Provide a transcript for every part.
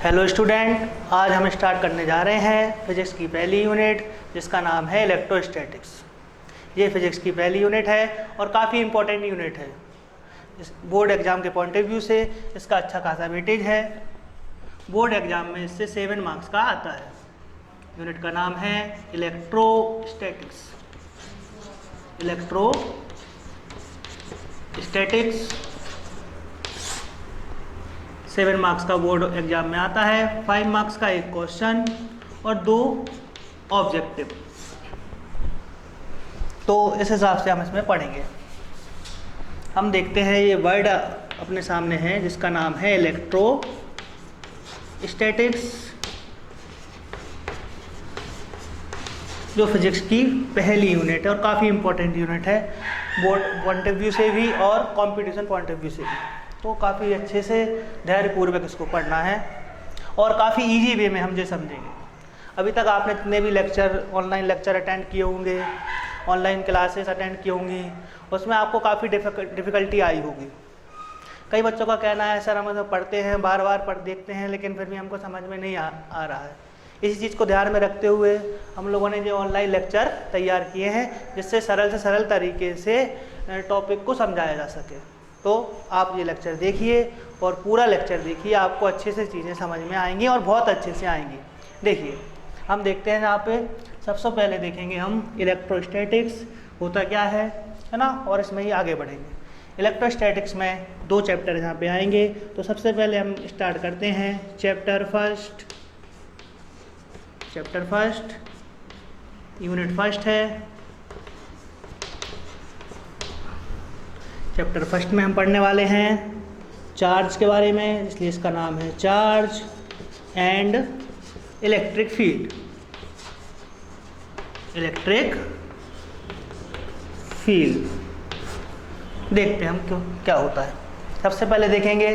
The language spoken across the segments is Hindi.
हेलो स्टूडेंट, आज हम स्टार्ट करने जा रहे हैं फिजिक्स की पहली यूनिट जिसका नाम है इलेक्ट्रोस्टैटिक्स। ये फिजिक्स की पहली यूनिट है और काफ़ी इंपॉर्टेंट यूनिट है। इस बोर्ड एग्ज़ाम के पॉइंट ऑफ व्यू से इसका अच्छा खासा वेटेज है। बोर्ड एग्ज़ाम में इससे 7 मार्क्स का आता है। यूनिट का नाम है इलेक्ट्रोस्टैटिक्स। इलेक्ट्रोस्टैटिक्स 7 मार्क्स का बोर्ड एग्जाम में आता है। 5 मार्क्स का एक क्वेश्चन और 2 ऑब्जेक्टिव। तो इस हिसाब से हम इसमें पढ़ेंगे। हम देखते हैं, ये वर्ड अपने सामने है जिसका नाम है इलेक्ट्रोस्टैटिक्स, जो फिजिक्स की पहली यूनिट है और काफ़ी इंपॉर्टेंट यूनिट है बोर्ड पॉइंट ऑफ व्यू से भी और कंपटीशन पॉइंट ऑफ व्यू से भी। तो काफ़ी अच्छे से धैर्यपूर्वक इसको पढ़ना है और काफ़ी इजी वे में हम जो समझेंगे। अभी तक आपने जितने भी लेक्चर, ऑनलाइन लेक्चर अटेंड किए होंगे, ऑनलाइन क्लासेस अटेंड की होंगी, उसमें आपको काफ़ी डिफ़िकल्टी आई होगी। कई बच्चों का कहना है सर हम तो पढ़ते हैं, बार बार पढ़ देखते हैं, लेकिन फिर भी हमको समझ में नहीं आ रहा है। इसी चीज़ को ध्यान में रखते हुए हम लोगों ने जो ऑनलाइन लेक्चर तैयार किए हैं जिससे सरल से सरल तरीके से टॉपिक को समझाया जा सके। तो आप ये लेक्चर देखिए और पूरा लेक्चर देखिए, आपको अच्छे से चीज़ें समझ में आएंगी और बहुत अच्छे से आएंगी। देखिए, हम देखते हैं यहाँ पे सबसे पहले देखेंगे हम इलेक्ट्रोस्टैटिक्स होता क्या है ना, और इसमें ही आगे बढ़ेंगे। इलेक्ट्रोस्टैटिक्स में 2 चैप्टर यहाँ पे आएंगे। तो सबसे पहले हम स्टार्ट करते हैं चैप्टर फर्स्ट, यूनिट फर्स्ट है। चैप्टर फर्स्ट में हम पढ़ने वाले हैं चार्ज के बारे में, इसलिए इसका नाम है चार्ज एंड इलेक्ट्रिक फील्ड। देखते हैं हम क्या होता है। सबसे पहले देखेंगे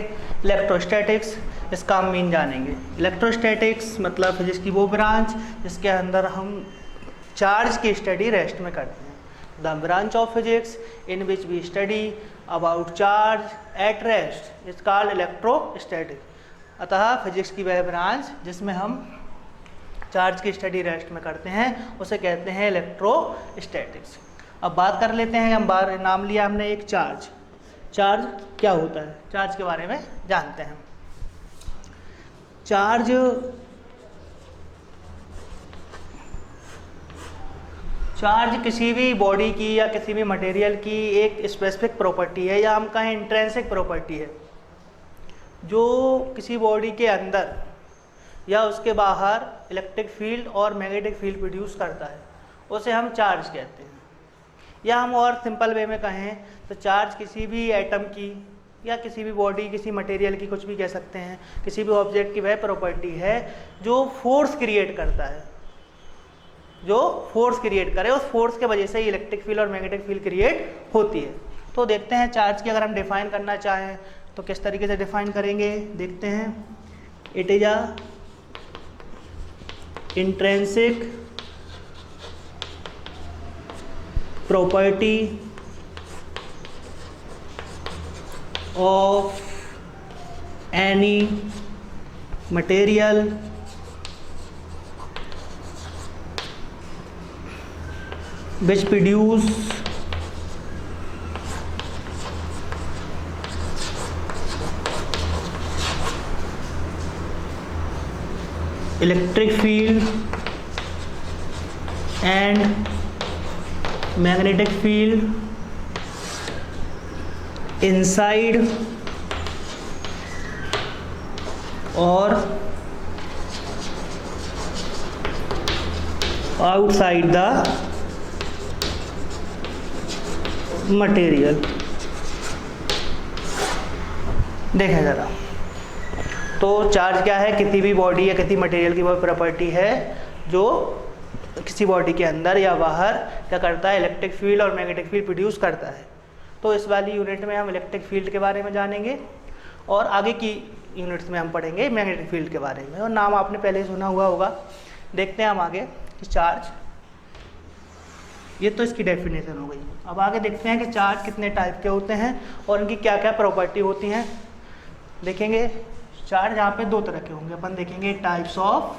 इलेक्ट्रोस्टैटिक्स, इसका हम मीन जानेंगे। इलेक्ट्रोस्टैटिक्स मतलब फिजिक्स की वो ब्रांच जिसके अंदर हम चार्ज की स्टडी रेस्ट में करते हैं। The branch of physics in which we study about charge at rest is called electrostatic। अतः फिजिक्स की वह ब्रांच जिसमें हम चार्ज की स्टडी रेस्ट में करते हैं उसे कहते हैं इलेक्ट्रोस्टैटिक्स। अब बात कर लेते हैं, हम नाम लिया हमने एक चार्ज क्या होता है, चार्ज के बारे में जानते हैं। चार्ज किसी भी बॉडी की या किसी भी मटेरियल की एक स्पेसिफिक प्रॉपर्टी है, या हम कहें इंट्रिंसिक प्रॉपर्टी है, जो किसी बॉडी के अंदर या उसके बाहर इलेक्ट्रिक फील्ड और मैग्नेटिक फील्ड प्रोड्यूस करता है, उसे हम चार्ज कहते हैं। या हम और सिंपल वे में कहें तो चार्ज किसी भी एटम की या किसी भी बॉडी, किसी मटेरियल की, कुछ भी कह सकते हैं, किसी भी ऑब्जेक्ट की वह प्रॉपर्टी है जो फोर्स क्रिएट करता है, जो फोर्स क्रिएट करे, उस फोर्स के वजह से ही इलेक्ट्रिक फील्ड और मैग्नेटिक फील्ड क्रिएट होती है। तो देखते हैं चार्ज की अगर हम डिफाइन करना चाहें तो किस तरीके से डिफाइन करेंगे, देखते हैं। It is a intrinsic property of any material which produce electric field and magnetic field inside or outside the material. देखें ज़रा, तो चार्ज क्या है, किसी भी बॉडी या किसी मटेरियल की वो प्रॉपर्टी है जो किसी बॉडी के अंदर या बाहर क्या करता है, इलेक्ट्रिक फील्ड और मैग्नेटिक फील्ड प्रोड्यूस करता है। तो इस वाली यूनिट में हम इलेक्ट्रिक फील्ड के बारे में जानेंगे और आगे की यूनिट्स में हम पढ़ेंगे मैग्नेटिक फील्ड के बारे में, और नाम आपने पहले सुना हुआ होगा। देखते हैं हम आगे कि चार्ज, ये तो इसकी डेफिनेशन हो गई। अब आगे देखते हैं कि चार्ज कितने टाइप के होते हैं और इनकी क्या क्या प्रॉपर्टी होती हैं। देखेंगे चार्ज यहाँ पे दो तरह के होंगे, अपन देखेंगे types of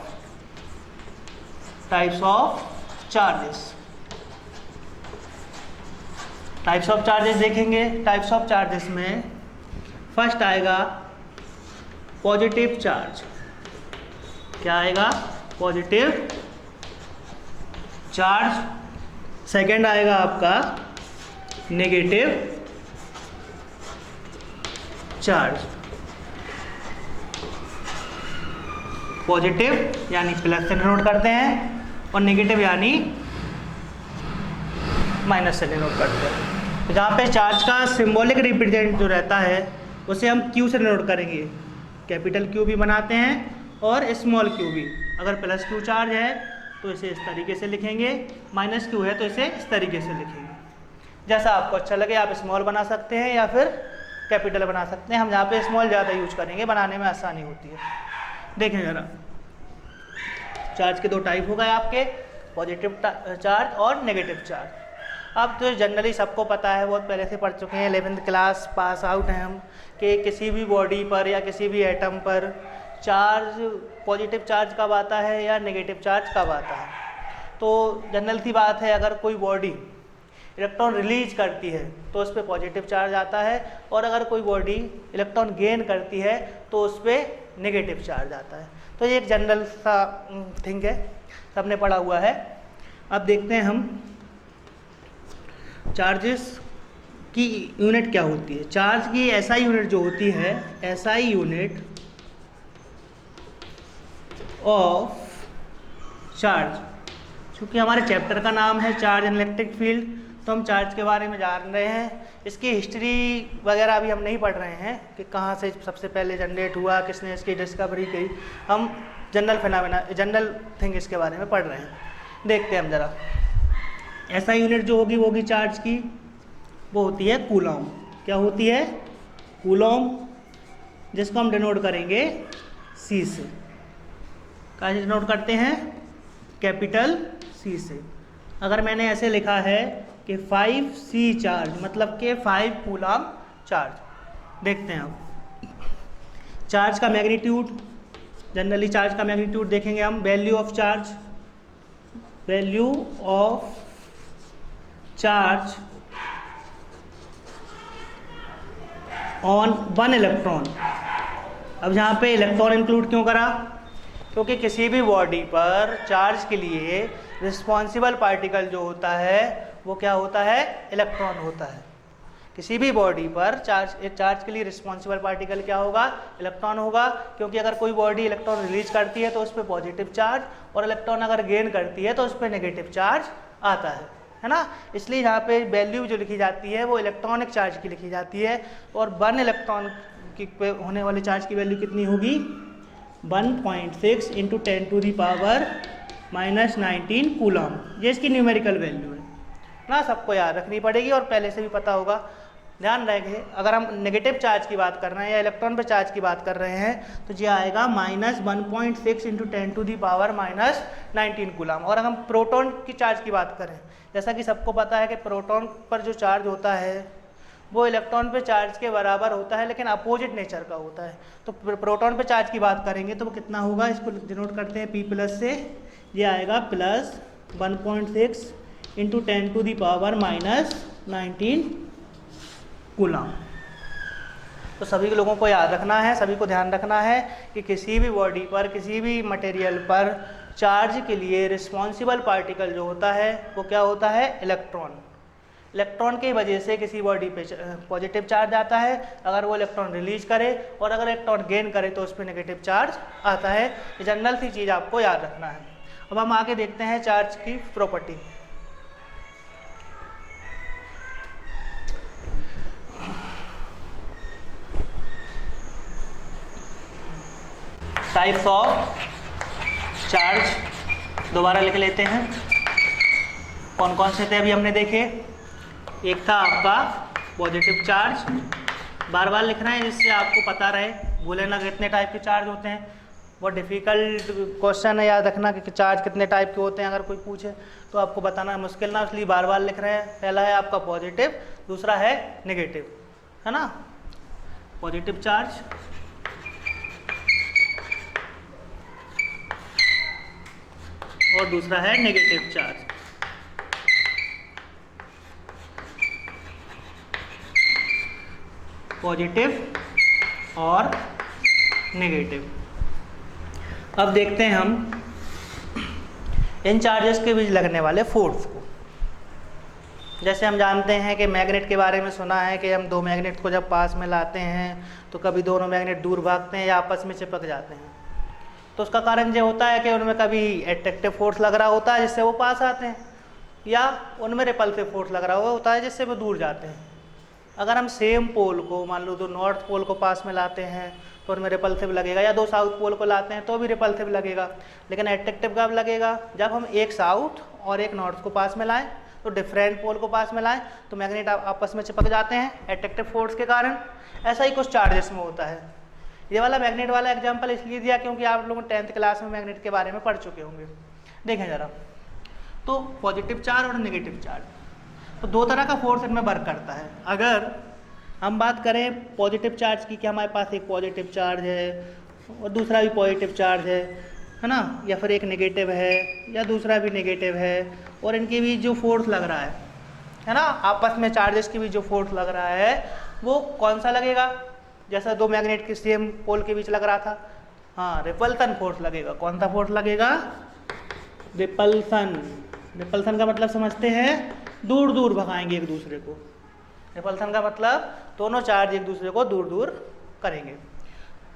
charges. Types of charges देखेंगे। टाइप्स ऑफ चार्जेस में फर्स्ट आएगा पॉजिटिव चार्ज। क्या आएगा? Positive charge. सेकंड आएगा आपका नेगेटिव चार्ज। पॉजिटिव यानी प्लस से डिनोट करते हैं और नेगेटिव यानी माइनस से डिनोट करते हैं। तो जहाँ पे चार्ज का सिंबॉलिक रिप्रेजेंट जो रहता है उसे हम क्यू से डिनोट करेंगे। कैपिटल क्यू भी बनाते हैं और स्मॉल क्यू भी। अगर प्लस क्यू चार्ज है तो इसे इस तरीके से लिखेंगे, माइनस क्यू है तो इसे इस तरीके से लिखेंगे। जैसा आपको अच्छा लगे, आप स्मॉल बना सकते हैं या फिर कैपिटल बना सकते हैं। हम यहाँ पे स्मॉल ज़्यादा यूज करेंगे, बनाने में आसानी होती है। देखें जरा, चार्ज के दो टाइप हो गए आपके, पॉजिटिव चार्ज और नेगेटिव चार्ज। अब तो जनरली सबको पता है, बहुत पहले से पढ़ चुके हैं, 11th क्लास पास आउट हैं हम, कि किसी भी बॉडी पर या किसी भी एटम पर चार्ज, पॉजिटिव चार्ज कब आता है या नेगेटिव चार्ज कब आता है। तो जनरल सी बात है, अगर कोई बॉडी इलेक्ट्रॉन रिलीज करती है तो उस पर पॉजिटिव चार्ज आता है, और अगर कोई बॉडी इलेक्ट्रॉन गेन करती है तो उस पर नेगेटिव चार्ज आता है। तो ये एक जनरल सा थिंग है, सबने पढ़ा हुआ है। अब देखते हैं हम चार्जेस की यूनिट क्या होती है। चार्ज की एसआई यूनिट जो होती है, एसआई यूनिट ऑफ चार्ज, क्योंकि हमारे चैप्टर का नाम है चार्ज एंड इलेक्ट्रिक फील्ड, तो हम चार्ज के बारे में जान रहे हैं। इसकी हिस्ट्री वगैरह अभी हम नहीं पढ़ रहे हैं कि कहाँ से सबसे पहले जनरेट हुआ, किसने इसकी डिस्कवरी की। हम जनरल फिनोमेना, जनरल थिंग इसके बारे में पढ़ रहे हैं। देखते हैं हम जरा। ऐसा यूनिट जो होगी वो होगी चार्ज की, वो होती है कूलॉम। क्या होती है? कूलॉम, जिसको हम डिनोट करेंगे सी से। कहाँ से डिनोट करते हैं? कैपिटल सी से। अगर मैंने ऐसे लिखा है कि 5C चार्ज, मतलब कि 5 कूलॉम चार्ज। देखते हैं अब चार्ज का मैग्नीट्यूड। जनरली चार्ज का मैग्नीट्यूड देखेंगे हम। Value of charge, value of charge on 1 electron. अब यहाँ पे इलेक्ट्रॉन इंक्लूड क्यों करा? क्योंकि किसी भी बॉडी पर चार्ज के लिए रिस्पॉन्सिबल पार्टिकल जो होता है वो क्या होता है? इलेक्ट्रॉन होता है। किसी भी बॉडी पर चार्ज के लिए रिस्पॉन्सिबल पार्टिकल क्या होगा? इलेक्ट्रॉन होगा। क्योंकि अगर कोई बॉडी इलेक्ट्रॉन रिलीज करती है तो उस पर पॉजिटिव चार्ज, और इलेक्ट्रॉन अगर गेन करती है तो उस पर नेगेटिव चार्ज आता है ना। इसलिए यहाँ पे वैल्यू जो लिखी जाती है वो इलेक्ट्रॉनिक चार्ज की लिखी जाती है। और 1 इलेक्ट्रॉन की पे होने वाले चार्ज की वैल्यू कितनी होगी? 1.6 × 10⁻⁻19 कूलॉम। ये इसकी न्यूमेरिकल वैल्यू है ना, सबको याद रखनी पड़ेगी और पहले से भी पता होगा। ध्यान रखें, अगर हम नेगेटिव चार्ज की बात कर रहे हैं या इलेक्ट्रॉन पे चार्ज की बात कर रहे हैं तो ये आएगा -1.6 × 10⁻⁻19 कूलॉम। और अगर हम प्रोटॉन की चार्ज की बात करें, जैसा कि सबको पता है कि प्रोटॉन पर जो चार्ज होता है वो इलेक्ट्रॉन पे चार्ज के बराबर होता है, लेकिन अपोजिट नेचर का होता है। तो प्रोटॉन पे चार्ज की बात करेंगे तो वो कितना होगा? इसको डिनोट करते हैं P+ से। ये आएगा +1.6 × 10⁻⁻19 कूलॉम। तो सभी लोगों को याद रखना है, सभी को ध्यान रखना है कि किसी भी बॉडी पर, किसी भी मटेरियल पर चार्ज के लिए रिस्पॉन्सिबल पार्टिकल जो होता है वो क्या होता है? इलेक्ट्रॉन। इलेक्ट्रॉन की वजह से किसी बॉडी पे पॉजिटिव चार्ज आता है अगर वो इलेक्ट्रॉन रिलीज करे, और अगर इलेक्ट्रॉन गेन करे तो उस पर नेगेटिव चार्ज आता है। ये जनरल सी चीज़ आपको याद रखना है। अब हम आगे देखते हैं चार्ज की प्रॉपर्टी। टाइप्स ऑफ चार्ज दोबारा लिख लेते हैं। कौन कौन से थे अभी हमने देखे? एक था आपका पॉजिटिव चार्ज, बार बार लिखना है जिससे आपको पता रहे, भूले ना कितने टाइप के चार्ज होते हैं। बहुत डिफ़िकल्ट क्वेश्चन है याद रखना कि चार्ज कितने टाइप के होते हैं, अगर कोई पूछे तो आपको बताना मुश्किल ना, इसलिए बार बार लिख रहे हैं। पहला है आपका पॉजिटिव, दूसरा है नेगेटिव, है ना। पॉजिटिव चार्ज और दूसरा है नेगेटिव चार्ज। पॉजिटिव और नेगेटिव। अब देखते हैं हम इन चार्जेस के बीच लगने वाले फोर्स को। जैसे हम जानते हैं कि मैग्नेट के बारे में सुना है कि हम दो मैग्नेट को जब पास में लाते हैं तो कभी दोनों मैग्नेट दूर भागते हैं या आपस में चिपक जाते हैं। तो उसका कारण ये होता है कि उनमें कभी एट्रैक्टिव फोर्स लग रहा होता है जिससे वो पास आते हैं, या उनमें रिपल्सिव फोर्स लग रहा होता है जिससे वो दूर जाते हैं। अगर हम सेम पोल को मान लो दो नॉर्थ पोल को पास में लाते हैं तो उनमें रिपल्सिव लगेगा, या दो साउथ पोल को लाते हैं तो भी रिपल्सिव लगेगा। लेकिन एट्रैक्टिव कब लगेगा? जब हम एक साउथ और एक नॉर्थ को पास में लाएं, तो डिफरेंट पोल को पास में लाएं तो मैग्नेट आपस में चिपक जाते हैं एट्रैक्टिव फोर्स के कारण। ऐसा ही कुछ चार्जेस में होता है। ये वाला मैग्नेट वाला एग्जांपल इसलिए दिया क्योंकि आप लोगों 10th क्लास में मैग्नेट के बारे में पढ़ चुके होंगे। देखें ज़रा, तो पॉजिटिव चार्ज और नेगेटिव चार्ज, तो दो तरह का फोर्स इनमें वर्क करता है। अगर हम बात करें पॉजिटिव चार्ज की कि हमारे पास एक पॉजिटिव चार्ज है और दूसरा भी पॉजिटिव चार्ज है ना, या फिर एक नेगेटिव है या दूसरा भी नेगेटिव है, और इनके बीच जो फोर्स लग रहा है ना, आपस में चार्जेस के बीच जो फोर्स लग रहा है वो कौन सा लगेगा? जैसा दो मैग्नेट के सेम पोल के बीच लग रहा था, हाँ, रिपल्सन फोर्स लगेगा। कौन सा फोर्स लगेगा? रिपल्सन। रिपल्सन का मतलब समझते हैं, दूर दूर भगाएंगे एक दूसरे को। रिपल्सन का मतलब दोनों चार्ज एक दूसरे को दूर दूर करेंगे।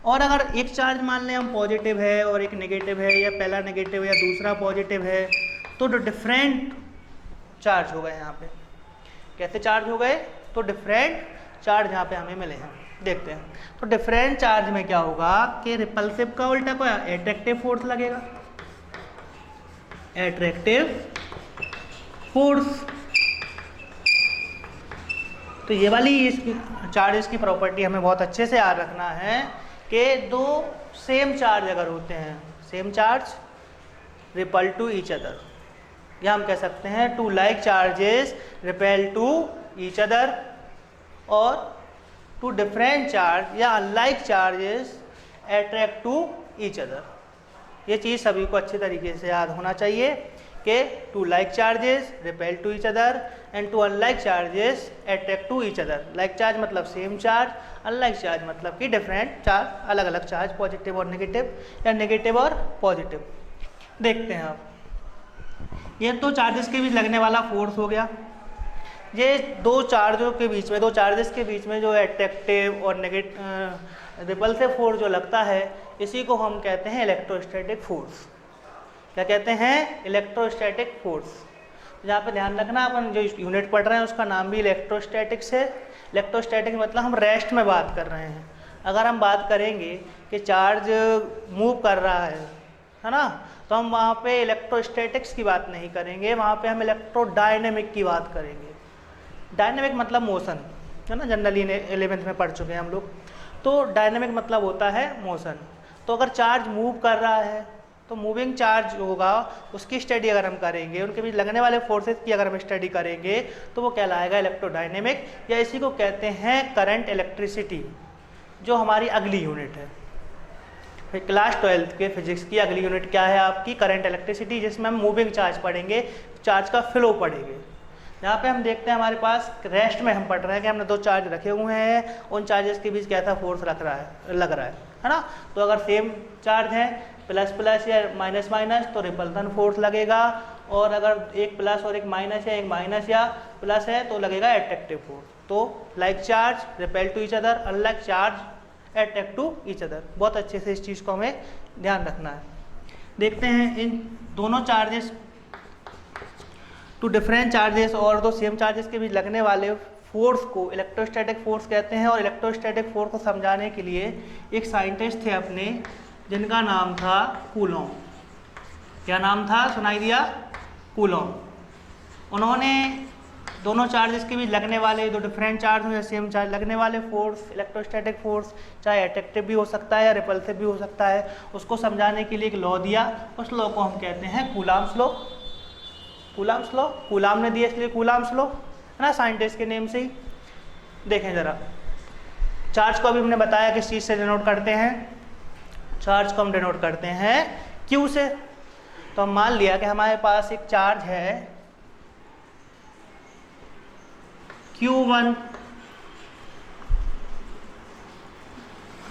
और अगर एक चार्ज मान लें हम पॉजिटिव है और एक नेगेटिव है, या पहला नेगेटिव या दूसरा पॉजिटिव है, तो डिफरेंट चार्ज हो गए यहाँ पे। कैसे चार्ज हो गए? तो डिफरेंट चार्ज यहाँ पे हमें मिले हैं। देखते हैं, तो डिफरेंट चार्ज में क्या होगा कि रिपल्सिव का उल्टा क्या? एट्रैक्टिव फोर्स लगेगा। Attractive force. तो ये वाली इस चार्जेस की प्रॉपर्टी हमें बहुत अच्छे से याद रखना है कि दो सेम चार्ज अगर होते हैं, same charge repel to each other, या हम कह सकते हैं two like charges repel to each other, और टू डिफरेंट चार्ज या unlike charges attract to each other. ये चीज़ सभी को अच्छे तरीके से याद होना चाहिए कि two like charges repel to each other and two unlike charges attract to each other. Like charge मतलब सेम चार्ज, अनलाइक चार्ज मतलब कि डिफरेंट चार्ज, अलग अलग चार्ज, पॉजिटिव और नेगेटिव या नेगेटिव और पॉजिटिव। देखते हैं आप, ये तो चार्जेस के बीच लगने वाला फोर्स हो गया। ये दो चार्जों के बीच में, दो चार्जेस के बीच में जो अट्रैक्टिव और रिपल्सिव फोर्स जो लगता है, इसी को हम कहते हैं इलेक्ट्रोस्टैटिक फोर्स। क्या कहते हैं? Electrostatic force. जहाँ पे ध्यान रखना, अपन जो यूनिट पढ़ रहे हैं उसका नाम भी इलेक्ट्रोस्टैटिक्स है। इलेक्ट्रोस्टैटिक मतलब हम रेस्ट में बात कर रहे हैं। अगर हम बात करेंगे कि चार्ज मूव कर रहा है ना, तो हम वहाँ पे इलेक्ट्रोस्टैटिक्स की बात नहीं करेंगे, वहाँ पे हम इलेक्ट्रोडायनेमिक की बात करेंगे। डायनेमिक मतलब मोशन, है ना, जनरली 11th में पढ़ चुके हैं हम लोग। तो डायनेमिक मतलब होता है मोशन। तो अगर चार्ज मूव कर रहा है तो मूविंग चार्ज होगा, उसकी स्टडी अगर हम करेंगे, उनके बीच लगने वाले फोर्सेस की अगर हम स्टडी करेंगे तो वो कहलाएगा इलेक्ट्रोडायनेमिक, या इसी को कहते हैं करंट इलेक्ट्रिसिटी, जो हमारी अगली यूनिट है। फिर क्लास 12th के फिजिक्स की अगली यूनिट क्या है आपकी? करंट इलेक्ट्रिसिटी, जिसमें हम मूविंग चार्ज पढ़ेंगे, चार्ज का फ्लो पढ़ेंगे। यहाँ पे हम देखते हैं हमारे पास रेस्ट में हम पढ़ रहे हैं कि हमने दो चार्ज रखे हुए हैं, उन चार्जेस के बीच कैसा फोर्स लग रहा है ना। तो अगर सेम चार्ज है, प्लस प्लस या माइनस माइनस, तो रिपल्सन फोर्स लगेगा, और अगर एक प्लस और एक माइनस या एक माइनस या प्लस है तो लगेगा अट्रैक्टिव फोर्स। तो like charge repel to each other, unlike charge attract to each other. बहुत अच्छे से इस चीज़ को हमें ध्यान रखना है। देखते हैं इन दोनों चार्जेस, टू डिफरेंट चार्जेस और दो सेम चार्जेस के बीच लगने वाले फोर्स को इलेक्ट्रोस्टैटिक फोर्स कहते हैं। और इलेक्ट्रोस्टैटिक फोर्स को समझाने के लिए एक साइंटिस्ट थे अपने, जिनका नाम था कूलॉम। क्या नाम था? सुनाई दिया? कूलॉम। उन्होंने दोनों चार्जेस के बीच लगने वाले, दो डिफरेंट चार्ज या सेम चार्ज लगने वाले फोर्स, इलेक्ट्रोस्टैटिक फोर्स, चाहे अट्रैक्टिव भी हो सकता है या रिपल्सिव भी हो सकता है, उसको समझाने के लिए एक लॉ दिया। उस लॉ को हम कहते हैं Coulomb's law. Coulomb's law, Coulomb ने दिया इसलिए कूलॉम्स लॉ, है ना, साइंटिस्ट के नेम से ही। देखें ज़रा, चार्ज को अभी हमने बताया किस चीज़ से डिनोट करते हैं। चार्ज को हम डिनोट करते हैं Q से। तो हम मान लिया कि हमारे पास एक चार्ज है Q1,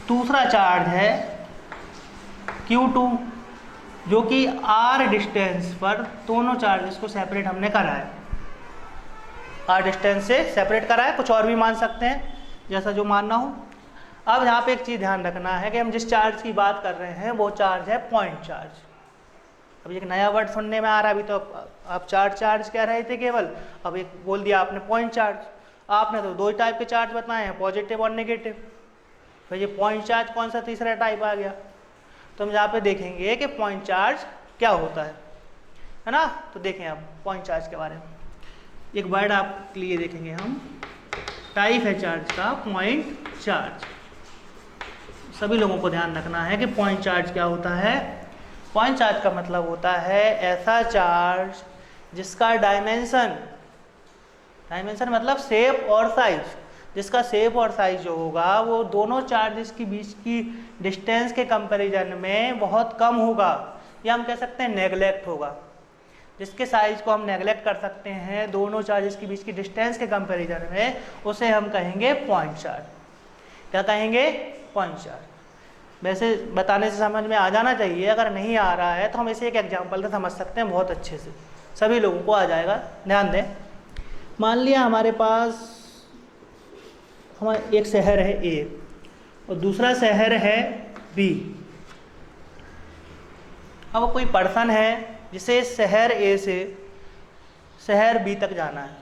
दूसरा चार्ज है Q2, जो कि R डिस्टेंस पर दोनों चार्जेस को सेपरेट हमने करा है, R डिस्टेंस से सेपरेट करा है, कुछ और भी मान सकते हैं जैसा जो मानना हो। अब यहाँ पे एक चीज़ ध्यान रखना है कि हम जिस चार्ज की बात कर रहे हैं वो चार्ज है पॉइंट चार्ज। अब एक नया वर्ड सुनने में आ रहा है, अभी तो आप चार्ज कह रहे थे केवल, अब एक बोल दिया आपने पॉइंट चार्ज। आपने तो दो टाइप के चार्ज बताए हैं, पॉजिटिव और नेगेटिव, तो ये पॉइंट चार्ज कौन सा तीसरा टाइप आ गया। तो हम यहाँ पे देखेंगे कि पॉइंट चार्ज क्या होता है ना। तो देखें आप पॉइंट चार्ज के बारे में एक वर्ड आपके लिए देखेंगे हम, टाइप है चार्ज का पॉइंट चार्ज। सभी लोगों को ध्यान रखना है कि पॉइंट चार्ज क्या होता है। पॉइंट चार्ज का मतलब होता है ऐसा चार्ज जिसका डायमेंशन मतलब शेप और साइज, जिसका शेप और साइज जो होगा वो दोनों चार्जेस के बीच की डिस्टेंस के कंपैरिजन में बहुत कम होगा, या हम कह सकते हैं नेगलेक्ट होगा। जिसके साइज को हम नेगलेक्ट कर सकते हैं दोनों चार्जेस के बीच की डिस्टेंस के कंपैरिजन में, उसे हम कहेंगे पॉइंट चार्ज। क्या कहेंगे? Point charge. वैसे बताने से समझ में आ जाना चाहिए, अगर नहीं आ रहा है तो हम इसे एक एग्जांपल से समझ सकते हैं बहुत अच्छे से, सभी लोगों को आ जाएगा। ध्यान दें, मान लिया हमारे पास हमारा एक शहर है A और दूसरा शहर है B। अब कोई पर्सन है जिसे शहर A से शहर B तक जाना है।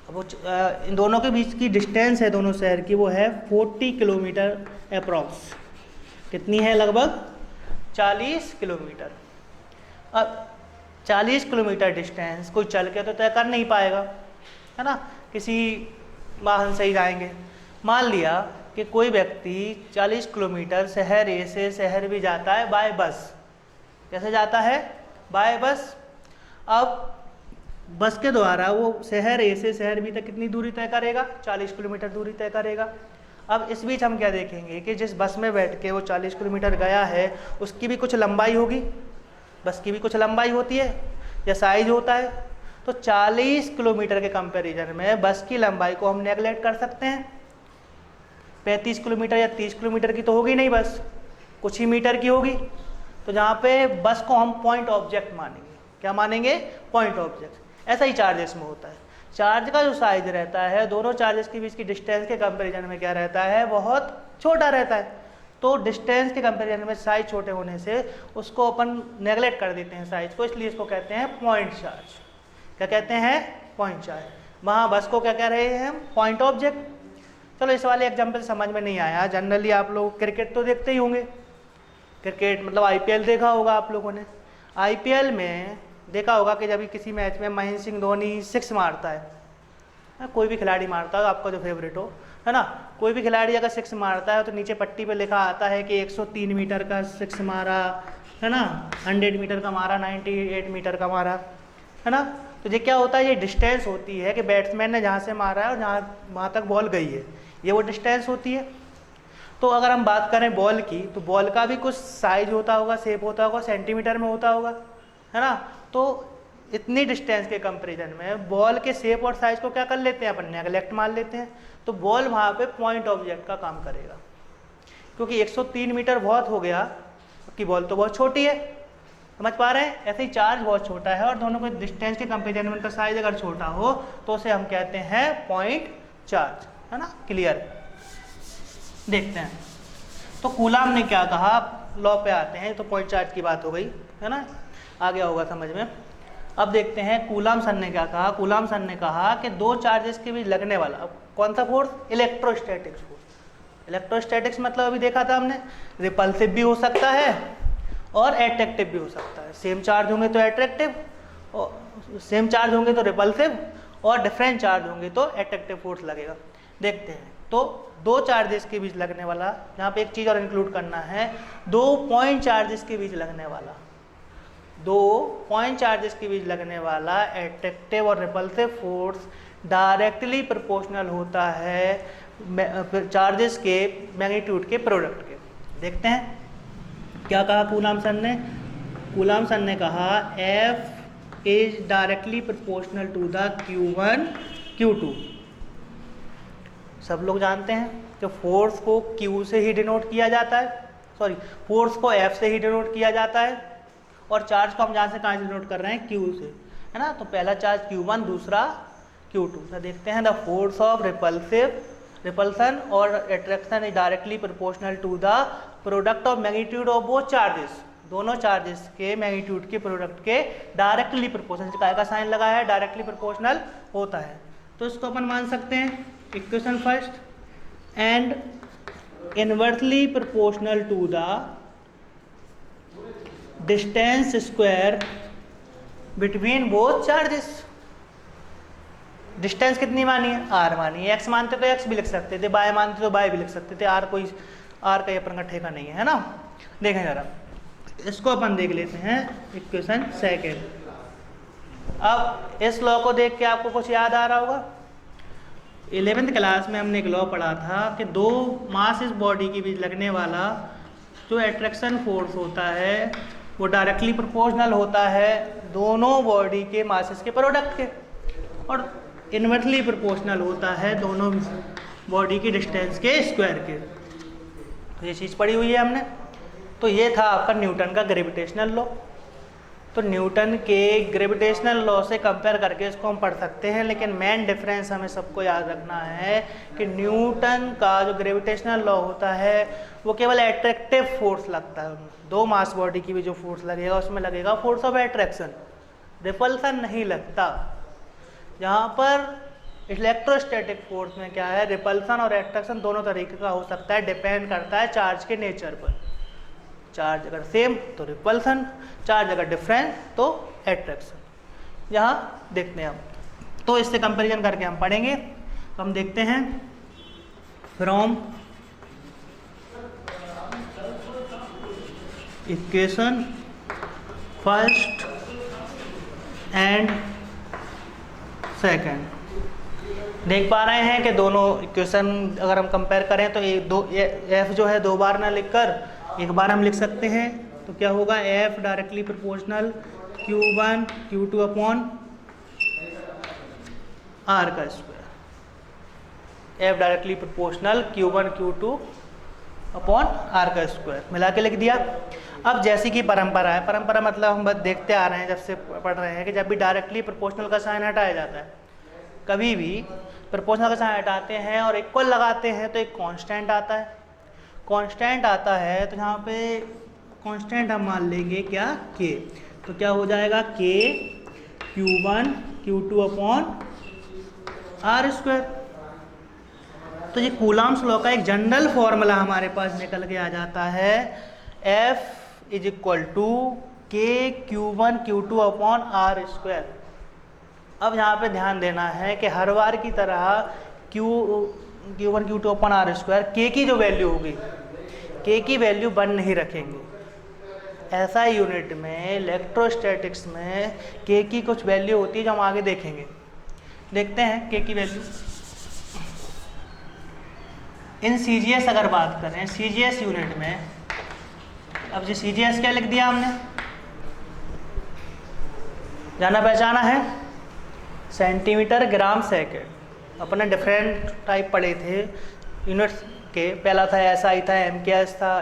अब वो इन दोनों के बीच की डिस्टेंस है दोनों शहर की, वो है 40 किलोमीटर अप्रॉक्स। कितनी है? लगभग 40 किलोमीटर। अब 40 किलोमीटर डिस्टेंस कोई चल के तो तय कर नहीं पाएगा, है ना, किसी वाहन से ही जाएंगे। मान लिया कि कोई व्यक्ति 40 किलोमीटर शहर A से शहर B जाता है बाय बस। कैसे जाता है? बाय बस। अब बस के द्वारा वो शहर A से शहर B तक कितनी दूरी तय करेगा? 40 किलोमीटर दूरी तय करेगा। अब इस बीच हम क्या देखेंगे कि जिस बस में बैठ के वो 40 किलोमीटर गया है उसकी भी कुछ लंबाई होगी, बस की भी कुछ लंबाई होती है या साइज होता है। तो 40 किलोमीटर के कंपैरिजन में बस की लंबाई को हम नेगलेक्ट कर सकते हैं। 35 किलोमीटर या 30 किलोमीटर की तो होगी नहीं, बस कुछ ही मीटर की होगी। तो जहाँ पे बस को हम पॉइंट ऑब्जेक्ट मानेंगे। क्या मानेंगे? Point object. ऐसा ही चार्जेस में होता है। चार्ज का जो साइज रहता है दोनों चार्जेस के बीच की डिस्टेंस के कंपैरिजन में क्या रहता है? बहुत छोटा रहता है। तो डिस्टेंस के कंपैरिजन में साइज छोटे होने से उसको अपन नेगलेक्ट कर देते हैं साइज को, इसलिए इसको कहते हैं पॉइंट चार्ज। क्या कहते हैं? Point charge. वहाँ बस को क्या कह रहे हैं हम? Point object. चलो इस वाले एग्जाम्पल समझ में नहीं आया। जनरली आप लोग क्रिकेट तो देखते ही होंगे, क्रिकेट मतलब IPL देखा होगा आप लोगों ने। IPL में देखा होगा कि जब किसी मैच में महेंद्र सिंह धोनी 6 मारता है, कोई भी खिलाड़ी मारता है आपका जो फेवरेट हो, है ना, कोई भी खिलाड़ी अगर 6 मारता है तो नीचे पट्टी पे लिखा आता है कि 103 मीटर का 6 मारा, है ना, 100 मीटर का मारा, 98 मीटर का मारा, है ना। तो ये क्या होता है? ये डिस्टेंस होती है कि बैट्समैन ने जहाँ से मारा है और वहाँ तक बॉल गई है, ये वो डिस्टेंस होती है। तो अगर हम बात करें बॉल की, तो बॉल का भी कुछ साइज होता होगा, शेप होता होगा, सेंटीमीटर में होता होगा, है ना। तो इतनी डिस्टेंस के कंपैरिजन में बॉल के शेप और साइज को क्या कर लेते हैं? अपन नेगलेक्ट मान लेते हैं। तो बॉल वहाँ पे पॉइंट ऑब्जेक्ट का काम करेगा, क्योंकि 103 मीटर बहुत हो गया, क्योंकि बॉल तो बहुत छोटी है। समझ पा रहे हैं? ऐसे ही चार्ज बहुत छोटा है और दोनों के डिस्टेंस के कंपैरिजन में उनका साइज अगर छोटा हो तो उसे हम कहते हैं पॉइंट चार्ज, है ना। क्लियर? देखते हैं तो कूलाम ने क्या कहा। लॉ पे आते हैं, तो पॉइंट चार्ज की बात हो गई, है ना, आ गया होगा समझ में। अब देखते हैं कूलाम सन ने क्या कहा। कूलाम सन ने कहा कि दो चार्जेस के बीच लगने वाला, अब कौन सा फोर्स? Electrostatics force. इलेक्ट्रोस्टैटिक्स मतलब अभी देखा था हमने, रिपल्सिव भी हो सकता है और एट्रैक्टिव भी हो सकता है। सेम चार्ज होंगे तो एट्रैक्टिव, और सेम चार्ज होंगे तो रिपल्सिव, और डिफरेंट चार्ज होंगे तो एट्रैक्टिव फोर्स लगेगा। देखते हैं तो दो चार्जेस के बीच लगने वाला, यहाँ पे एक चीज़ और इंक्लूड करना है, दो पॉइंट चार्जेस के बीच लगने वाला, दो पॉइंट चार्जेस के बीच लगने वाला एट्रैक्टिव और रिपल्सिव फोर्स डायरेक्टली प्रोपोर्शनल होता है चार्जेस के मैग्नीट्यूड के प्रोडक्ट के। देखते हैं क्या कहा कूलाम सन ने। कूलाम सर ने कहा F is directly proportional to the Q1 Q2। सब लोग जानते हैं कि फोर्स को Q से ही डिनोट किया जाता है, सॉरी फोर्स को F से ही डिनोट किया जाता है, और चार्ज को हम जहाँ से कहाँ से डिनोट कर रहे हैं, Q से, है ना। तो पहला चार्ज Q1, दूसरा Q2। तो देखते हैं द फोर्स ऑफ रिपल्सन और attraction is directly proportional to the product of magnitude of both charges. दोनों चार्जेस के मैग्नीट्यूड के प्रोडक्ट के डायरेक्टली प्रोपोर्शनल, काय का साइन लगा है, डायरेक्टली प्रोपोर्शनल होता है। तो इसको अपन मान सकते हैं equation first, and inversely proportional to the distance square between both charges. Distance कितनी मानी है, r मानी है। x मानते तो x भी लिख सकते थे, y मानते तो y भी लिख सकते थे, r कोई r का अपन का ठेका नहीं है ना। देखें जरा, इसको अपन देख लेते हैं इक्वेशन सेकेंड। अब इस लॉ को देख के आपको कुछ याद आ रहा होगा, 11th क्लास में हमने एक लॉ पढ़ा था कि दो मास इस बॉडी के बीच लगने वाला जो अट्रैक्शन फोर्स होता है वो डायरेक्टली प्रोपोर्शनल होता है दोनों बॉडी के मासेस के प्रोडक्ट के, और इनवर्सली प्रोपोर्शनल होता है दोनों बॉडी की डिस्टेंस के स्क्वायर के। तो ये चीज़ पढ़ी हुई है हमने। तो ये था आपका न्यूटन का ग्रेविटेशनल लॉ। तो न्यूटन के ग्रेविटेशनल लॉ से कंपेयर करके इसको हम पढ़ सकते हैं, लेकिन मेन डिफरेंस हमें सबको याद रखना है कि न्यूटन का जो ग्रेविटेशनल लॉ होता है वो केवल अट्रैक्टिव फोर्स लगता है। दो मास बॉडी की भी जो फोर्स लगेगा उसमें लगेगा फोर्स ऑफ अट्रैक्शन, रिपल्सन नहीं लगता। यहाँ पर इलेक्ट्रोस्टैटिक फोर्स में क्या है, रिपल्सन और अट्रैक्शन दोनों तरीके का हो सकता है, डिपेंड करता है चार्ज के नेचर पर। चार्ज अगर सेम तो रिपल्सन, चार्ज अगर डिफरेंट तो अट्रैक्शन। यहाँ देखते हैं हम, तो इससे कंपैरिजन करके हम पढ़ेंगे। तो हम देखते हैं from equation first and second, देख पा रहे हैं कि दोनों इक्वेशन अगर हम कंपेयर करें तो F जो है दो बार ना लिखकर एक बार हम लिख सकते हैं। तो क्या होगा, F directly proportional Q1 Q2 upon R का square. F directly proportional Q1 Q2 upon R का स्क्वायर मिला के लिख दिया। अब जैसी की परंपरा है, परंपरा मतलब हम बस देखते आ रहे हैं जब से पढ़ रहे हैं कि जब भी डायरेक्टली प्रोपोर्शनल का साइन हटाया जाता है, कभी भी प्रोपोर्शनल का साइन हटाते हैं और इक्वल लगाते हैं तो एक कांस्टेंट आता है। कांस्टेंट आता है तो यहाँ पे कांस्टेंट हम मान लेंगे क्या, K। तो क्या हो जाएगा, K Q1 Q2 upon R square. तो ये कूलाम्स लॉ का एक जनरल फॉर्मूला हमारे पास निकल के आ जाता है, F is equal to K Q1 Q2 upon R square. अब यहाँ पे ध्यान देना है कि हर बार की तरह Q1 Q2 upon R square K की जो वैल्यू होगी, K की वैल्यू 1 नहीं रखेंगे। ऐसा यूनिट में इलेक्ट्रोस्टैटिक्स में K की कुछ वैल्यू होती है जो हम आगे देखेंगे। देखते हैं K की वैल्यू। इन CGS अगर बात करें, CGS यूनिट में, अब जी CGS क्या लिख दिया हमने, जाना पहचाना है, सेंटीमीटर ग्राम सेकेंड। अपने डिफरेंट टाइप पढ़े थे यूनिट्स के, पहला था SI था, MKS था,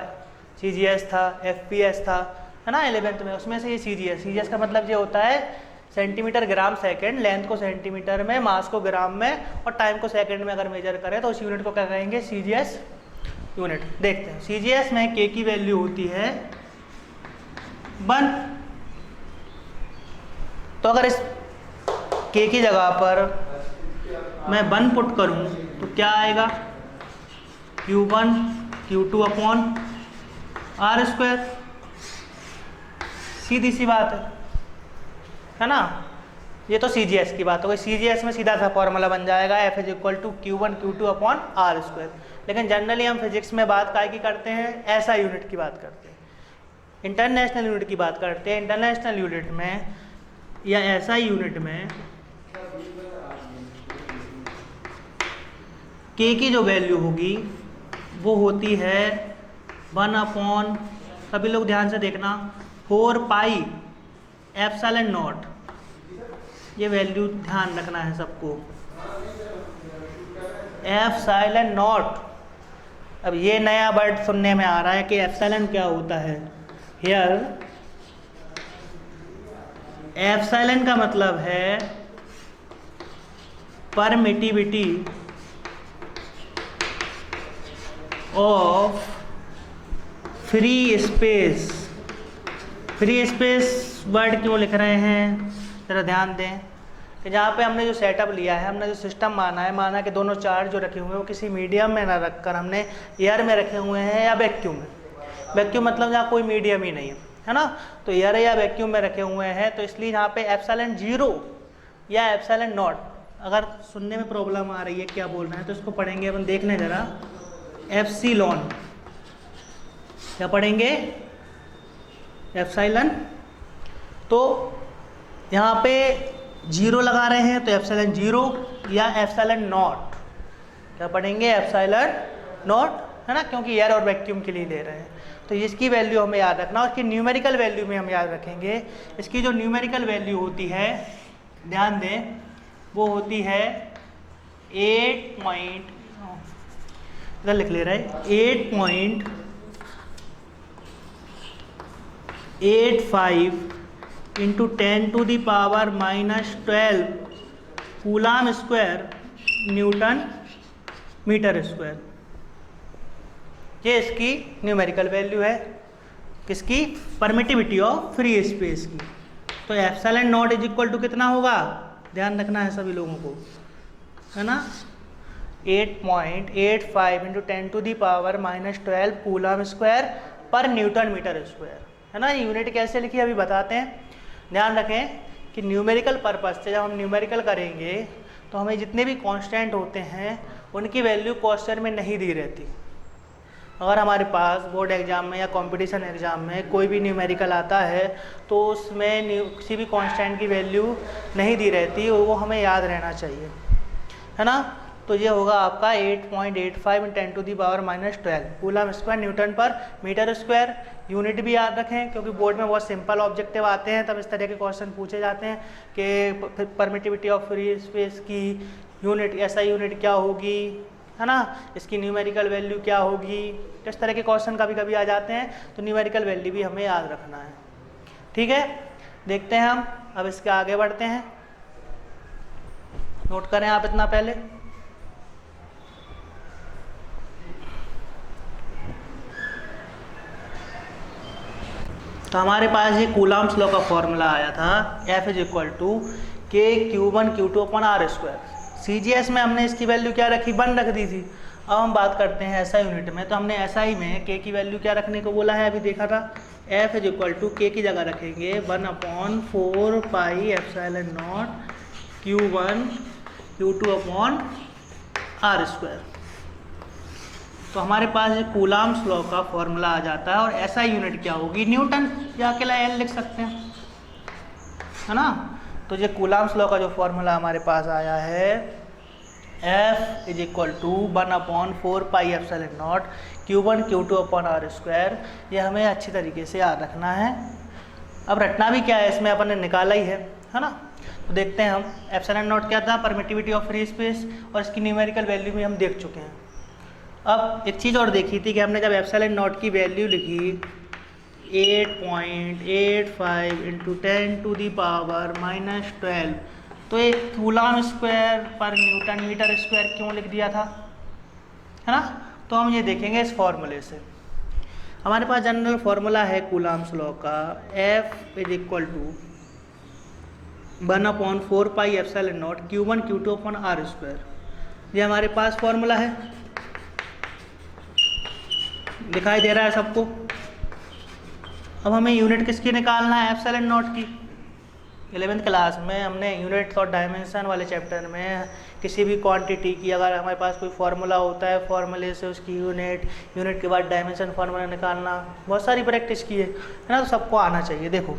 CGS था, FPS था, है ना 11th में। उसमें से ये CGS का मतलब ये होता है सेंटीमीटर ग्राम सेकंड, लेंथ को सेंटीमीटर में, मास को ग्राम में और टाइम को सेकंड में अगर मेजर करें तो उस यूनिट को क्या कहेंगे, CGS यूनिट। देखते हैं CGS में K की वैल्यू होती है 1। तो अगर इस K की जगह पर मैं 1 पुट करूं तो क्या आएगा, Q1 Q2 upon R square. सीधी सी बात है ना। ये तो CGS की बात हो गई। CGS में सीधा सा फॉर्मूला बन जाएगा F is equal to Q1 Q2 upon R square. लेकिन जनरली हम फिजिक्स में बात काय की करते हैं, ऐसा यूनिट की बात करते हैं, इंटरनेशनल यूनिट की बात करते हैं। इंटरनेशनल यूनिट में या ऐसा यूनिट में K की जो वैल्यू होगी वो होती है 1 अपॉन, सभी लोग ध्यान से देखना, 4 पाई एप्सिलॉन नॉट, ये वैल्यू ध्यान रखना है सबको, एप्सिलॉन नॉट। अब ये नया वर्ड सुनने में आ रहा है कि एप्सिलॉन क्या होता है। हियर एप्सिलॉन का मतलब है permittivity of free space. Free space word क्यों लिख रहे हैं, ज़रा ध्यान दें कि जहाँ पे हमने जो सेटअप लिया है, हमने जो सिस्टम माना कि दोनों चार्ज जो रखे हुए हैं वो किसी मीडियम में ना रखकर हमने एयर में रखे हुए हैं या वैक्यूम में। वैक्यूम मतलब जहाँ कोई मीडियम ही नहीं है ना, तो एयर या वैक्यूम में रखे हुए हैं, तो इसलिए यहाँ पे एप्सिलॉन 0 या एप्सिलॉन नॉट, अगर सुनने में प्रॉब्लम आ रही है क्या बोल रहे हैं तो इसको पढ़ेंगे अपन, देखने ज़रा, एप्सिलॉन, क्या पढ़ेंगे, एप्सिलॉन। तो यहाँ पे 0 लगा रहे हैं तो एप्सिलॉन 0 या एप्सिलॉन नॉट, क्या पढ़ेंगे, एप्सिलॉन नॉट, है ना, क्योंकि एयर और वैक्यूम के लिए ले रहे हैं। तो इसकी वैल्यू हमें याद रखना, और इसकी न्यूमेरिकल वैल्यू में हम याद रखेंगे। इसकी जो न्यूमेरिकल वैल्यू होती है, ध्यान दें, वो होती है 8 पॉइंट, इधर लिख ले रहे हैं, 8.85 into 10⁻⁻12 coulomb square newton metre square. ये इसकी न्यूमेरिकल वैल्यू है, किसकी, परमिटिविटी ऑफ फ्री स्पेस की। तो epsilon naught is equal to कितना होगा, ध्यान रखना है सभी लोगों को, है ना, 8.85 इंटू 10⁻⁻12 कूलाम स्क्वायर पर न्यूटन मीटर स्क्वायर, है ना। यूनिट कैसे लिखी अभी बताते हैं। ध्यान रखें कि न्यूमेरिकल पर्पस से जब हम न्यूमेरिकल करेंगे तो हमें जितने भी कांस्टेंट होते हैं उनकी वैल्यू क्वेश्चन में नहीं दी रहती। अगर हमारे पास बोर्ड एग्जाम में या कंपटीशन एग्जाम में कोई भी न्यूमेरिकल आता है तो उसमें किसी भी कांस्टेंट की वैल्यू नहीं दी रहती, वो हमें याद रहना चाहिए, है ना। तो ये होगा आपका 8.85 × 10⁻⁻12 कूलम स्क्वायर न्यूटन पर मीटर स्क्वायर। यूनिट भी याद रखें क्योंकि बोर्ड में बहुत सिंपल ऑब्जेक्टिव आते हैं, तब इस तरह के क्वेश्चन पूछे जाते हैं कि परमिटिविटी ऑफ फ्री स्पेस की यूनिट, ऐसा यूनिट क्या होगी, है ना, इसकी न्यूमेरिकल वैल्यू क्या होगी, इस तरह के क्वेश्चन कभी कभी आ जाते हैं, तो न्यूमेरिकल वैल्यू भी हमें याद रखना है। ठीक है, देखते हैं हम अब इसके आगे बढ़ते हैं। नोट करें आप इतना पहले। तो हमारे पास ये कूलम्स लॉ का फॉर्मूला आया था, F is equal to K⁴ CGS में हमने इसकी वैल्यू क्या रखी, 1 रख दी थी। अब हम बात करते हैं SI यूनिट में, तो हमने SI में K की वैल्यू क्या रखने को बोला है, अभी देखा था। F is equal to K की जगह रखेंगे 1/4 pi epsilon naught Q1 Q2/R²। तो हमारे पास ये कूलम्स लॉ का फॉर्मूला आ जाता है, और SI यूनिट क्या होगी, न्यूटन, या अकेला L लिख सकते हैं, है ना। तो ये कूलम्स लॉ का जो फॉर्मूला हमारे पास आया है, F is equal to 1/4 pi epsilon naught Q1 Q2/R²। ये हमें अच्छी तरीके से याद रखना है। अब रटना भी क्या है, इसमें अपन ने निकाला ही है ना। तो देखते हैं हम, एप्सिलॉन नॉट क्या था, परमिटिविटी ऑफ फ्री स्पेस, और इसकी न्यूमेरिकल वैल्यू भी हम देख चुके हैं। अब एक चीज़ और देखी थी कि हमने जब एप्सिलॉन नॉट की वैल्यू लिखी 8.85 इंटू 10⁻⁻12, तो एक कूलम स्क्वायर पर न्यूटन मीटर स्क्वायर क्यों लिख दिया था, है ना। तो हम ये देखेंगे इस फॉर्मूले से। हमारे पास जनरल फॉर्मूला है कूलम्स लॉ का, F is equal to 1/4 pi epsilon naught Q1 Q2/R²। ये हमारे पास फॉर्मूला है, दिखाई दे रहा है सबको। अब हमें यूनिट किसकी निकालना है, एप्सिलॉन नॉट की। 11th क्लास में हमने यूनिट और डायमेंशन वाले चैप्टर में किसी भी क्वांटिटी की अगर हमारे पास कोई फार्मूला होता है, फार्मूले से उसकी यूनिट के बाद डायमेंशन फार्मूला निकालना, बहुत सारी प्रैक्टिस की है ना, तो सबको आना चाहिए। देखो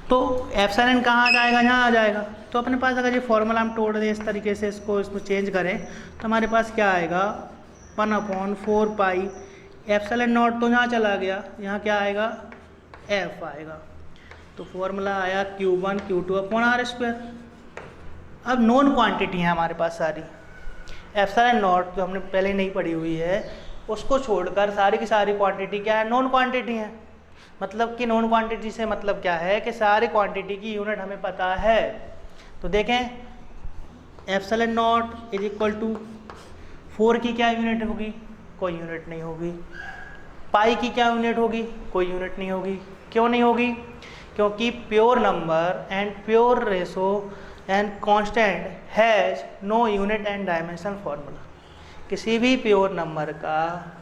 तो एप्सिलॉन कहाँ आ जाएगा, यहाँ आ जाएगा। तो अपने पास अगर ये फार्मूला हम तोड़ दें इस तरीके से, इसको चेंज करें, तो हमारे पास क्या आएगा, 1/4 पाई एप्सिलॉन नॉट तो यहाँ चला गया, यहाँ क्या आएगा F आएगा। तो फॉर्मूला आया Q1 Q2 upon R square. अब नॉन क्वांटिटी है हमारे पास सारी, एप्सिलॉन नॉट जो हमने पहले नहीं पढ़ी हुई है उसको छोड़कर सारी की सारी क्वांटिटी क्या है, नॉन क्वांटिटी है। मतलब कि नॉन क्वांटिटी से मतलब क्या है कि सारी क्वांटिटी की यूनिट हमें पता है। तो देखें epsilon naught is equal to 4 की क्या यूनिट होगी, कोई यूनिट नहीं होगी। पाई की क्या यूनिट होगी, कोई यूनिट नहीं होगी। क्यों नहीं होगी, क्योंकि pure number and pure ratio and constant has no unit and dimension formula. किसी भी प्योर नंबर का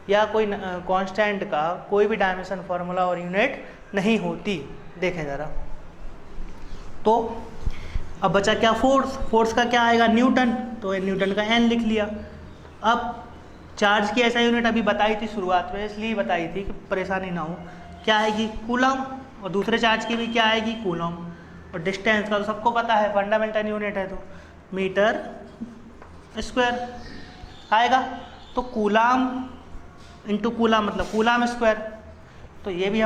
या कोई कांस्टेंट का कोई भी डायमेंशन फार्मूला और यूनिट नहीं होती। देखें ज़रा, तो अब बचा क्या, फोर्स। फोर्स का क्या आएगा, न्यूटन। तो न्यूटन का एन लिख लिया। अब चार्ज की ऐसा यूनिट अभी बताई थी शुरुआत में, इसलिए बताई थी कि परेशानी ना हो। क्या आएगी, कूलम। और दूसरे चार्ज की भी क्या आएगी, कूलम। और डिस्टेंस का तो सबको पता है, फंडामेंटल यूनिट है तो मीटर स्क्वायर आएगा। तो कूलाम इंटू कूलाम मतलब कूलाम स्क्वायर। तो ये भी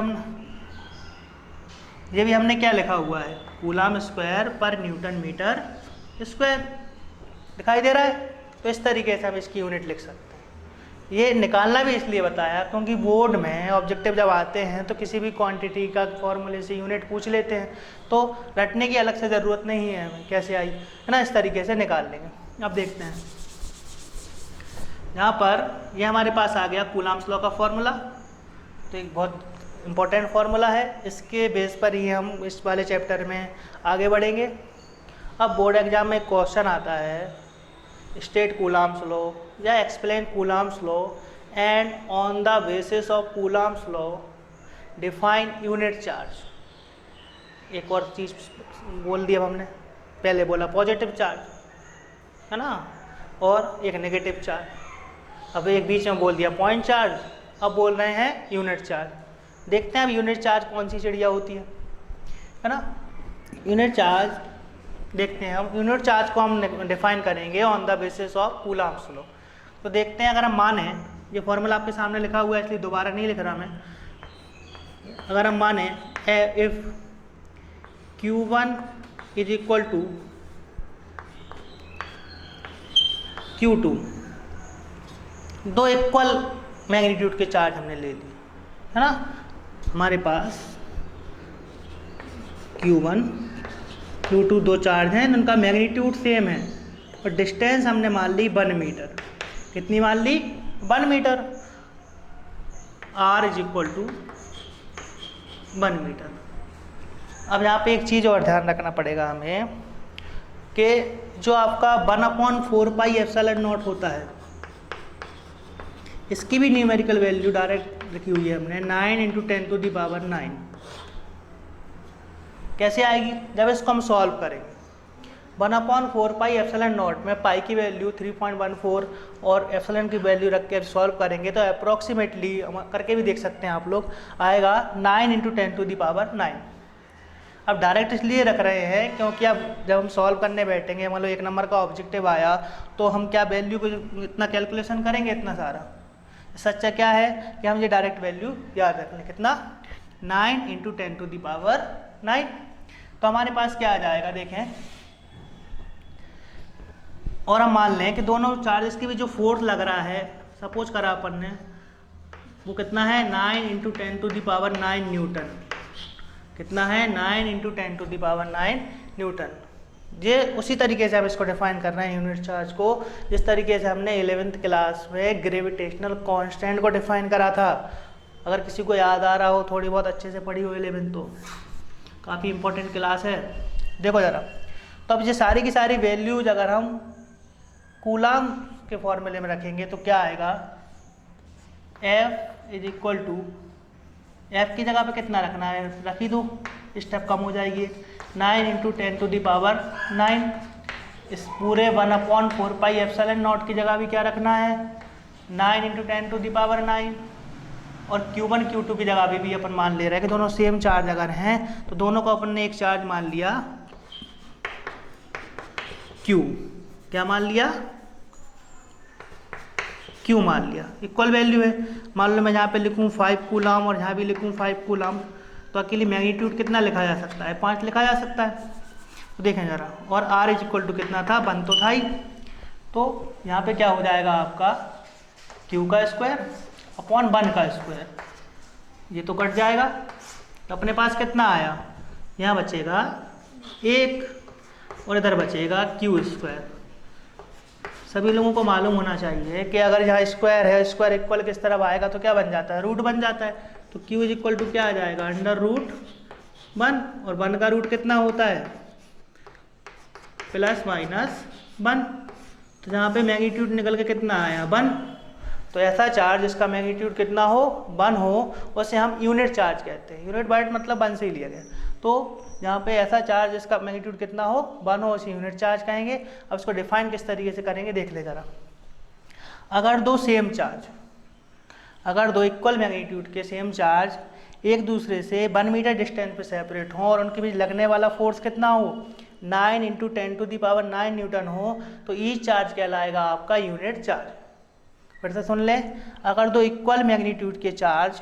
हमने क्या लिखा हुआ है, कूलाम स्क्वायर पर न्यूटन मीटर स्क्वायर। दिखाई दे रहा है। तो इस तरीके से हम इसकी यूनिट लिख सकते हैं। ये निकालना भी इसलिए बताया क्योंकि बोर्ड में ऑब्जेक्टिव जब आते हैं तो किसी भी क्वांटिटी का फॉर्मूले से यूनिट पूछ लेते हैं, तो रटने की अलग से ज़रूरत नहीं है हमें, कैसे आई है ना, इस तरीके से निकाल लेंगे। अब देखते हैं, यहाँ पर ये हमारे पास आ गया कूलाम्स लॉ का फॉर्मूला। तो एक बहुत इम्पोर्टेंट फार्मूला है, इसके बेस पर ही हम इस वाले चैप्टर में आगे बढ़ेंगे। अब बोर्ड एग्जाम में क्वेश्चन आता है, स्टेट कूलाम्स लॉ या explain coulombs law and on the basis of coulombs law define unit charge. एक और चीज़ बोल दी अब हमने, पहले बोला पॉजिटिव चार्ज है ना, और एक नेगेटिव चार्ज। अब एक बीच में बोल दिया पॉइंट चार्ज, अब बोल रहे हैं यूनिट चार्ज। देखते हैं अब यूनिट चार्ज कौन सी चिड़िया होती है ना। यूनिट चार्ज देखते हैं हम, यूनिट चार्ज को हम डिफाइन करेंगे on the basis of coulombs law. तो देखते हैं, अगर हम माने, ये फॉर्मूला आपके सामने लिखा हुआ है इसलिए दोबारा नहीं लिख रहा मैं। अगर हम माने if Q1 is equal to Q2, दो इक्वल मैग्नीट्यूड के चार्ज हमने ले लिए है ना। हमारे पास Q1 Q2 दो चार्ज हैं, उनका मैग्नीट्यूड सेम है और डिस्टेंस हमने मान ली 1 मीटर। कितनी मान ली, 1 metre. R is equal to 1 metre. अब यहाँ पे एक चीज़ और ध्यान रखना पड़ेगा हमें कि जो आपका 1/4 पाई एप्सिलॉन नॉट होता है, इसकी भी न्यूमेरिकल वैल्यू डायरेक्ट लिखी हुई है हमने, 9 × 10⁹। कैसे आएगी, जब इसको हम सॉल्व करेंगे। 1/4 पाई एप्सिलॉन नॉट में पाई की वैल्यू 3.14 और एप्सिलॉन की वैल्यू रख के सॉल्व करेंगे तो अप्रॉक्सीमेटली करके भी देख सकते हैं आप लोग, आएगा 9 × 10⁹। अब डायरेक्ट इसलिए रख रहे हैं क्योंकि अब जब हम सॉल्व करने बैठेंगे, मान लो 1 नंबर का ऑब्जेक्टिव आया तो हम क्या वैल्यू को इतना कैलकुलेशन करेंगे, इतना सारा। सच्चा क्या है कि हम ये डायरेक्ट वैल्यू याद रख लें, कितना, 9 × 10⁹। तो हमारे पास क्या आ जाएगा, देखें, और हम मान लें कि दोनों चार्जेस की भी जो फोर्स लग रहा है, सपोज करा अपन ने, वो कितना है, 9 × 10⁹ न्यूटन। कितना है, 9 × 10⁹ न्यूटन। ये उसी तरीके से हम इसको डिफाइन कर रहे हैं यूनिट चार्ज को, जिस तरीके से हमने 11th क्लास में ग्रेविटेशनल कांस्टेंट को डिफाइन करा था। अगर किसी को याद आ रहा हो, थोड़ी बहुत अच्छे से पढ़ी हो 11th, तो काफ़ी इंपॉर्टेंट क्लास है। देखो ज़रा, तो अब ये सारी की सारी वैल्यूज अगर हम कूलाम के फॉर्मूले में रखेंगे तो क्या आएगा, F is equal to, F की जगह पे कितना रखना है, रख ही दो, स्टेप कम हो जाएगी। 9 × 10⁹। इस पूरे 1/4 पाई एप्सिलॉन नॉट की जगह भी क्या रखना है, 9 × 10⁹। और Q1 Q2 की जगह भी अपन मान ले रहे हैं कि दोनों सेम चार्ज अगर हैं तो दोनों को अपन ने एक चार्ज मान लिया Q। क्या मान लिया, Q मान लिया। इक्वल वैल्यू है। मान लो मैं यहाँ पे लिखूँ 5 कूलाम और यहाँ भी लिखूँ 5 कूलाम, तो अकेली मैग्नीट्यूड कितना लिखा जा सकता है, 5 लिखा जा सकता है। तो देखें ज़रा, और r इज इक्वल टू कितना था, 1 तो था ही। तो यहाँ पे क्या हो जाएगा आपका q का स्क्वायर अपॉन 1 का स्क्वायर, ये तो कट जाएगा। तो अपने पास कितना आया, यहाँ बचेगा 1 और इधर बचेगा q स्क्वायर। सभी लोगों को मालूम होना चाहिए कि अगर यहाँ स्क्वायर है, स्क्वायर इक्वल किस तरफ आएगा तो क्या बन जाता है, रूट बन जाता है। तो q इज इक्वल टू क्या आ जाएगा, अंडर रूट 1, और 1 का रूट कितना होता है, प्लस माइनस 1। तो यहाँ पे मैग्नीट्यूड निकल के कितना आया, 1। तो ऐसा चार्ज जिसका मैग्नीट्यूड कितना हो, 1 हो, उसे हम यूनिट चार्ज कहते हैं। यूनिट बाइट मतलब 1 से ही लिया गया। तो यहाँ पे ऐसा चार्ज जिसका मैग्नीट्यूड कितना हो, 1 हो, उसे यूनिट चार्ज कहेंगे। अब इसको डिफाइन किस तरीके से करेंगे देख ले जरा। अगर दो सेम चार्ज, अगर दो इक्वल मैग्नीट्यूड के सेम चार्ज एक दूसरे से 1 मीटर डिस्टेंस पे सेपरेट हों और उनके बीच लगने वाला फोर्स कितना हो, 9 × 10⁹ न्यूटन हो, तो ईच चार्ज कहलाएगा आपका यूनिट चार्ज। फिर से सुन लें, अगर दो इक्वल मैग्नीट्यूड के चार्ज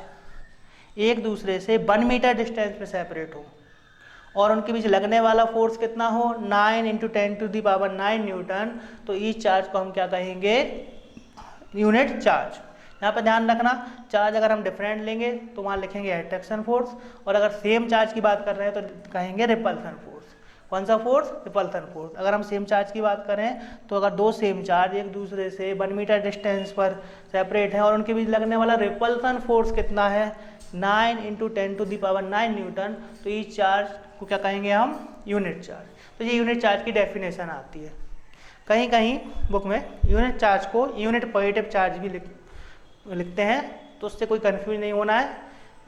एक दूसरे से 1 मीटर डिस्टेंस पे सेपरेट हो और उनके बीच लगने वाला फोर्स कितना हो, 9 × 10⁹ न्यूटन, तो ईच चार्ज को हम क्या कहेंगे, यूनिट चार्ज। यहाँ पर ध्यान रखना, चार्ज अगर हम डिफरेंट लेंगे तो वहाँ लिखेंगे अट्रैक्शन फोर्स, और अगर सेम चार्ज की बात कर रहे हैं तो कहेंगे रिपल्सन फोर्स। कौन सा फोर्स, रिपल्सन फोर्स। अगर हम सेम चार्ज की बात करें तो अगर दो सेम चार्ज एक दूसरे से 1 मीटर डिस्टेंस पर सेपरेट हैं और उनके बीच लगने वाला रिपल्सन फोर्स कितना है, 9 × 10⁹ न्यूटन, तो इस चार्ज को क्या कहेंगे हम, यूनिट चार्ज। तो ये यूनिट चार्ज की डेफिनेशन आती है। कहीं कहीं बुक में यूनिट चार्ज को यूनिट पॉजिटिव चार्ज भी लिखते हैं, तो उससे कोई कन्फ्यूज नहीं होना है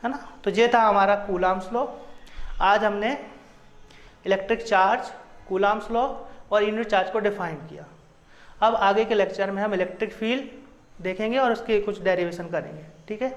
ना। तो ये था हमारा कूलम्ब्स लॉ। आज हमने इलेक्ट्रिक चार्ज, कूलम्ब्स लॉ और यूनिट चार्ज को डिफाइन किया। अब आगे के लेक्चर में हम इलेक्ट्रिक फील्ड देखेंगे और उसके कुछ डेरिवेशन करेंगे, ठीक है।